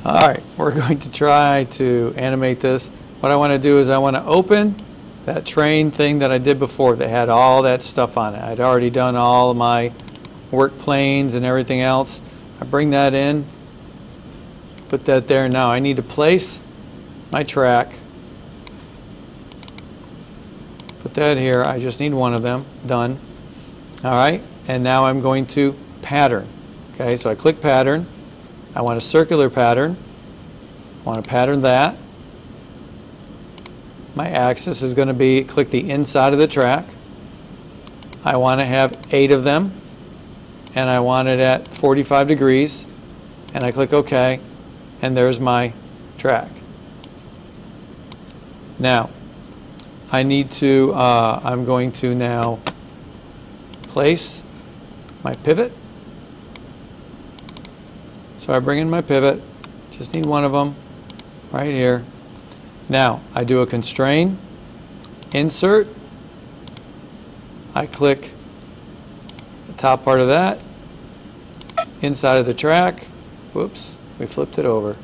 All right, we're going to try to animate this. What I want to do is I want to open that train thing that I did before that had all that stuff on it. I'd already done all of my work planes and everything else. I bring that in, put that there. Now I need to place my track. Put that here. I just need one of them. Done. All right, and now I'm going to pattern. Okay, so I click pattern. I want a circular pattern. I want to pattern that. My axis is going to be, click the inside of the track. I want to have 8 of them, and I want it at 45 degrees, and I click OK, and there's my track. Now, I need to, I'm going to now place my pivot. So I bring in my pivot, just need one of them right here. Now I do a constrain, insert, I click the top part of that, inside of the track, whoops, we flipped it over.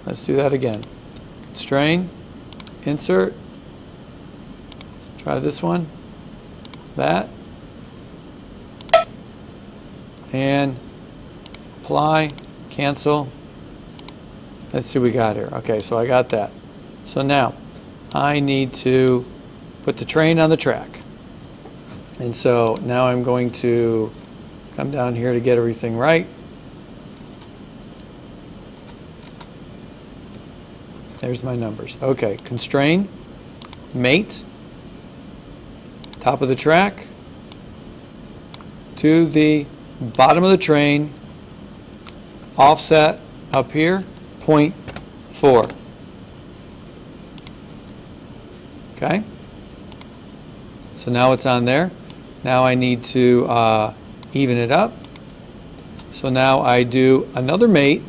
Let's do that again. Constrain, insert, try this one, that, and apply, cancel. Let's see what we got here. Okay, so I got that. So now I need to put the train on the track. And so now I'm going to come down here to get everything right. There's my numbers. Okay, constrain, mate, top of the track to the bottom of the train, offset up here, 0.4. Okay? So now it's on there. Now I need to even it up. So now I do another mate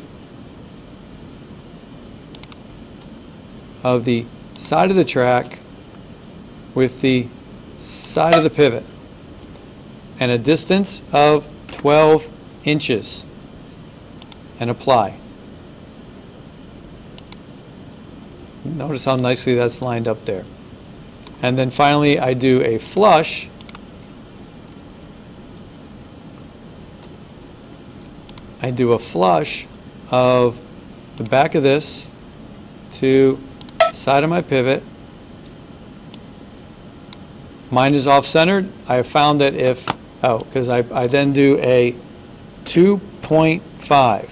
of the side of the track with the side of the pivot and a distance of 12 inches. And apply. Notice how nicely that's lined up there. And then finally I do a flush. I do a flush of the back of this to side of my pivot. Mine is off-centered. I have found that if, because I then do a 2.5.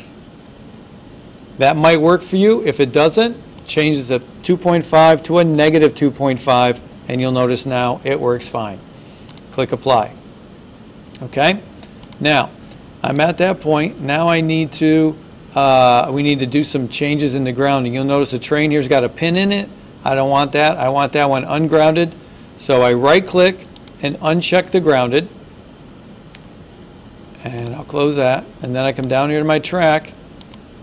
That might work for you. If it doesn't, change the 2.5 to a negative 2.5, and you'll notice now it works fine. Click apply. Okay? Now, I'm at that point. Now I need to, we need to do some changes in the grounding. You'll notice the train here's got a pin in it. I don't want that. I want that one ungrounded. So I right-click and uncheck the grounded. And I'll close that. And then I come down here to my track.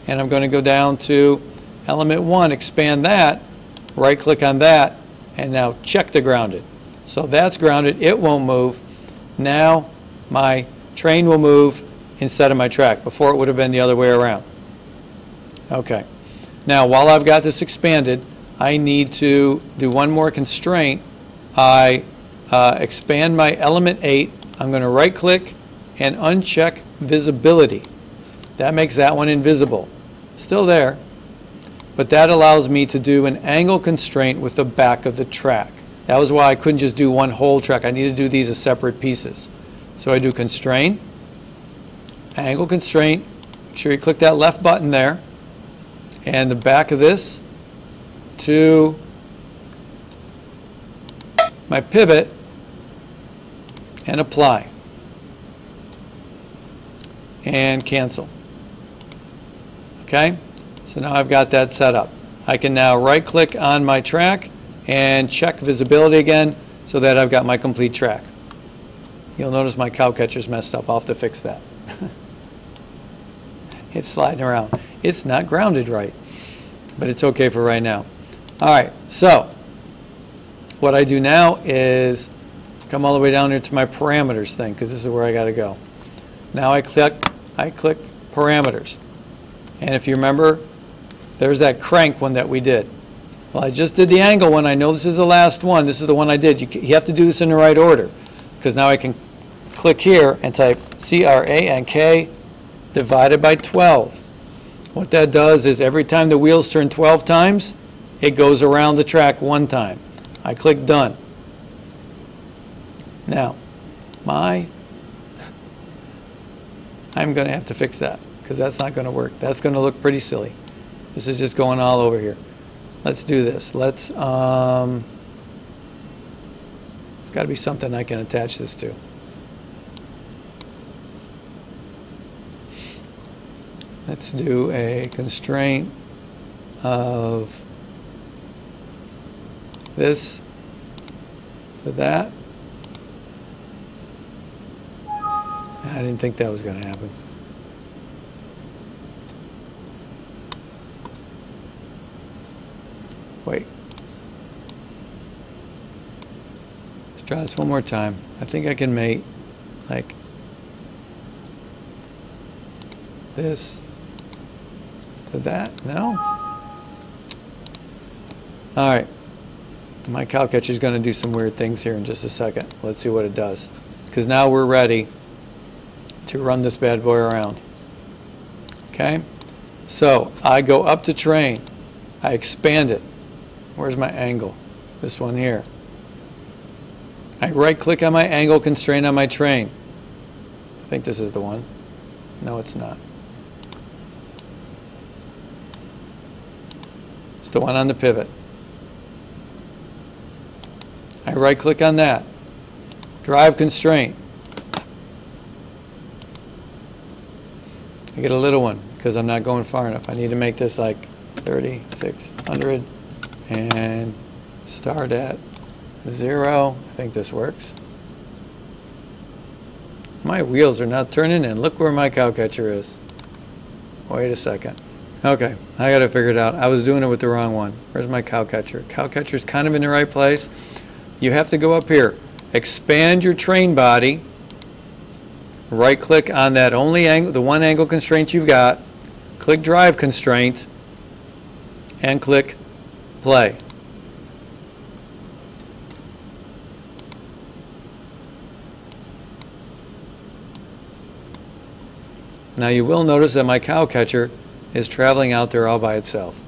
And I'm going to go down to element 1, expand that, right click on that, and now check the grounded. So that's grounded, it won't move. Now my train will move instead of my track. Before it would have been the other way around. Okay. Now while I've got this expanded, I need to do one more constraint. I expand my element 8. I'm going to right click and uncheck visibility. That makes that one invisible. Still there, but that allows me to do an angle constraint with the back of the track. That was why I couldn't just do one whole track. I need to do these as separate pieces. So I do constraint, angle constraint, make sure you click that left button there, and the back of this to my pivot, and apply, and cancel. Okay, so now I've got that set up. I can now right click on my track and check visibility again so that I've got my complete track. You'll notice my cow catcher's messed up. I'll have to fix that. It's sliding around. It's not grounded right, but it's okay for right now. All right, so what I do now is come all the way down here to my parameters thing, because this is where I got to go. Now I click parameters. And if you remember, there's that crank one that we did. Well, I just did the angle one. I know this is the last one. This is the one I did. You have to do this in the right order, because now I can click here and type CRANK divided by 12. What that does is every time the wheels turn 12 times, it goes around the track one time. I click done. Now, I'm going to have to fix that, because that's not going to work. That's going to look pretty silly. This is just going all over here. Let's do this. Let's, it's got to be something I can attach this to. Let's do a constraint of this to that. I didn't think that was going to happen. Wait. Let's try this one more time. I think I can make like this to that. No? All right. My cow catcher is going to do some weird things here in just a second. Let's see what it does. Because now we're ready to run this bad boy around. Okay? So I go up to train. I expand it. Where's my angle? This one here. I right click on my angle constraint on my train. I think this is the one. No, it's not. It's the one on the pivot. I right click on that. Drive constraint. I get a little one because I'm not going far enough. I need to make this like 3600 and start at 0. I think this works. My wheels are not turning, and look where my cow catcher is. Wait a second. Okay, I got to figure it out. I was doing it with the wrong one. Where's my cow catcher? Cow catcher's kind of in the right place. You have to go up here. Expand your train body. Right click on that only angle, the one angle constraint you've got. Click drive constraint and click play. Now you will notice that my cow catcher is traveling out there all by itself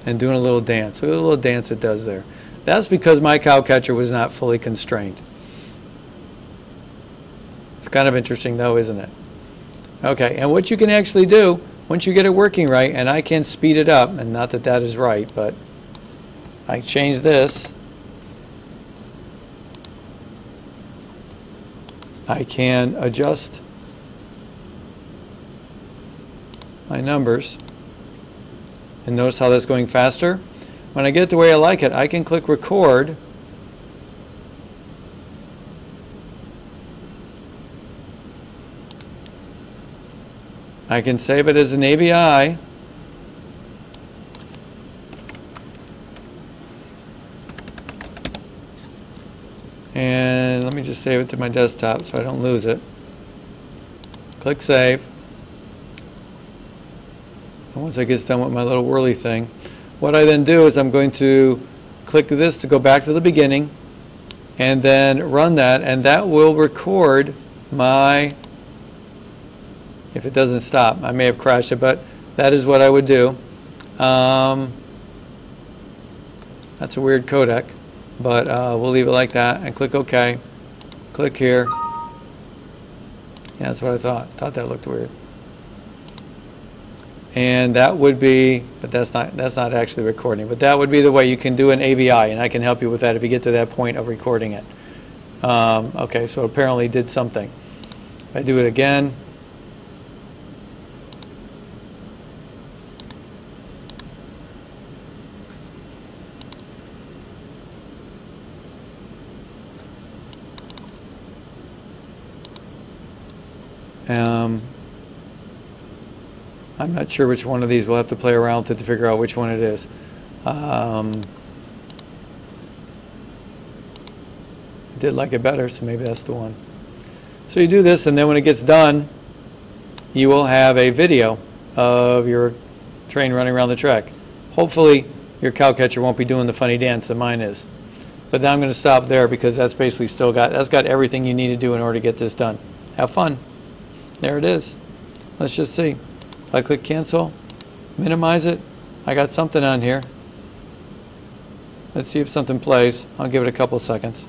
and doing a little dance. Look at the little dance it does there. That's because my cow catcher was not fully constrained. It's kind of interesting though, isn't it? Okay, and what you can actually do once you get it working right, and I can speed it up, and not that that is right, but I change this. I can adjust my numbers, and notice how that's going faster. When I get it the way I like it, I can click record. I can save it as an AVI. And let me just save it to my desktop so I don't lose it. Click save. And once I get done with my little whirly thing, what I then do is I'm going to click this to go back to the beginning and then run that, and that will record my, if it doesn't stop, I may have crashed it, but that is what I would do. That's a weird codec, but we'll leave it like that and click OK. Click here. Yeah, that's what I thought. Thought that looked weird. And that would be, but that's not actually recording, but that would be the way you can do an AVI, and I can help you with that if you get to that point of recording it. Okay, so apparently it did something. If I do it again, I'm not sure which one of these. We'll have to play around with it to figure out which one it is. I did like it better, so maybe that's the one. So you do this, and then when it gets done, you will have a video of your train running around the track. Hopefully your cow catcher won't be doing the funny dance that mine is. But now I'm going to stop there because that's basically that's got everything you need to do in order to get this done. Have fun. There it is. Let's just see. If I click cancel, minimize it, I got something on here. Let's see if something plays. I'll give it a couple seconds.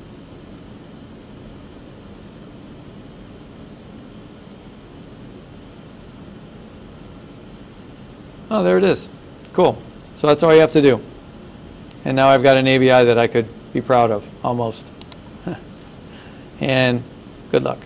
Oh, there it is. Cool. So that's all you have to do. And now I've got an ABI that I could be proud of, almost. And good luck.